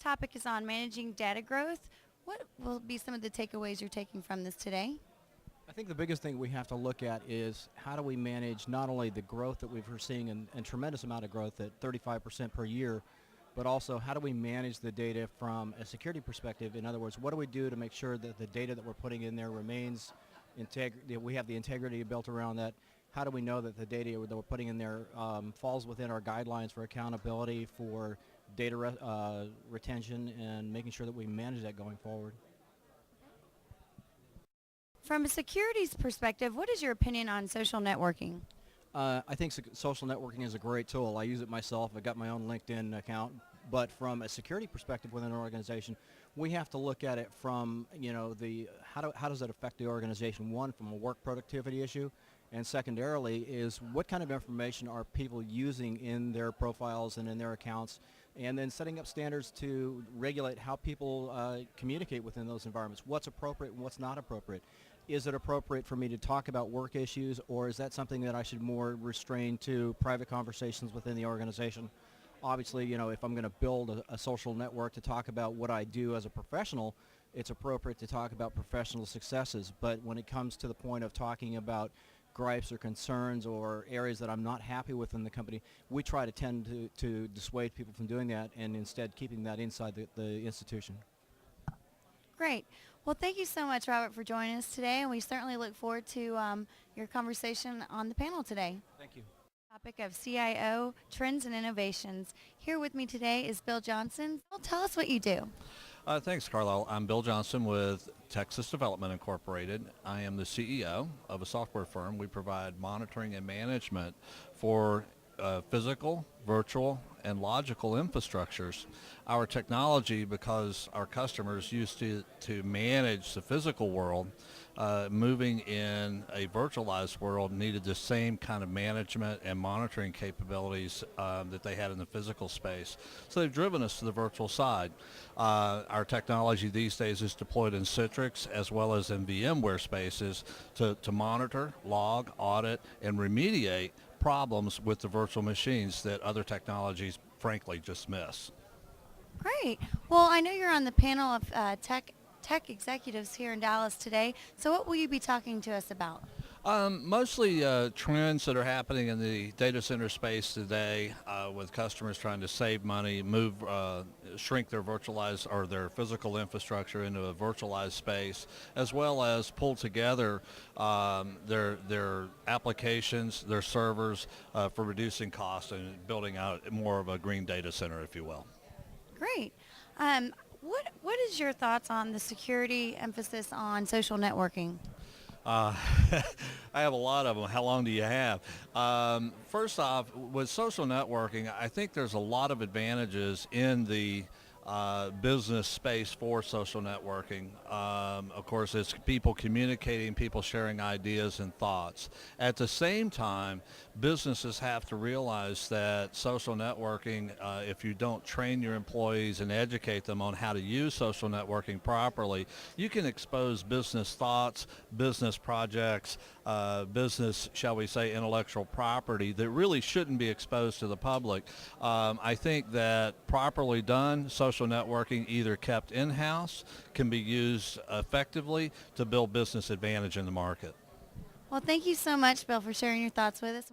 topic is on managing data growth. What will be some of the takeaways you're taking from this today? I think the biggest thing we have to look at is how do we manage not only the growth that we're seeing and tremendous amount of growth at 35% per year, but also how do we manage the data from a security perspective? In other words, what do we do to make sure that the data that we're putting in there remains we have the integrity built around that? How do we know that the data that we're putting in there falls within our guidelines for accountability, for data retention, and making sure that we manage that going forward? From a securities perspective, what is your opinion on social networking? I think social networking is a great tool. I use it myself. I've got my own LinkedIn account. But from a security perspective within an organization, we have to look at it from, how does it affect the organization? One, from a work productivity issue, and secondarily is what kind of information are people using in their profiles and in their accounts, and then setting up standards to regulate how people communicate within those environments. What's appropriate and what's not appropriate? Is it appropriate for me to talk about work issues, or is that something that I should more restrain to private conversations within the organization? Obviously, if I'm going to build a social network to talk about what I do as a professional, it's appropriate to talk about professional successes. But when it comes to the point of talking about gripes or concerns or areas that I'm not happy with in the company, we try to tend to dissuade people from doing that and instead keeping that inside the institution. Great. Well, thank you so much, Robert, for joining us today, and we certainly look forward to your conversation on the panel today. Thank you. Topic of CIO trends and innovations. Here with me today is Bill Johnson. Bill, tell us what you do. Thanks, Carlisle. I'm Bill Johnson with Texas Development Incorporated. I am the CEO of a software firm. We provide monitoring and management for physical, virtual, and logical infrastructures. Our technology, because our customers used to manage the physical world, moving in a virtualized world needed the same kind of management and monitoring capabilities that they had in the physical space. So they've driven us to the virtual side. Our technology these days is deployed in Citrix as well as in VMware spaces to monitor, log, audit, and remediate problems with the virtual machines that other technologies frankly just miss. Great. Well, I know you're on the panel of tech executives here in Dallas today. So what will you be talking to us about? Mostly trends that are happening in the data center space today with customers trying to save money, shrink their virtualized or their physical infrastructure into a virtualized space, as well as pull together their applications, their servers for reducing costs and building out more of a green data center, if you will. Great. What is your thoughts on the security emphasis on social networking? I have a lot of them. How long do you have? First off, with social networking, I think there's a lot of advantages in the business space for social networking. Of course, it's people communicating, people sharing ideas and thoughts. At the same time, businesses have to realize that social networking, if you don't train your employees and educate them on how to use social networking properly, you can expose business thoughts, business projects, business, shall we say, intellectual property that really shouldn't be exposed to the public. I think that properly done, social networking, either kept in-house, can be used effectively to build business advantage in the market. Well, thank you so much, Bill, for sharing your thoughts with us.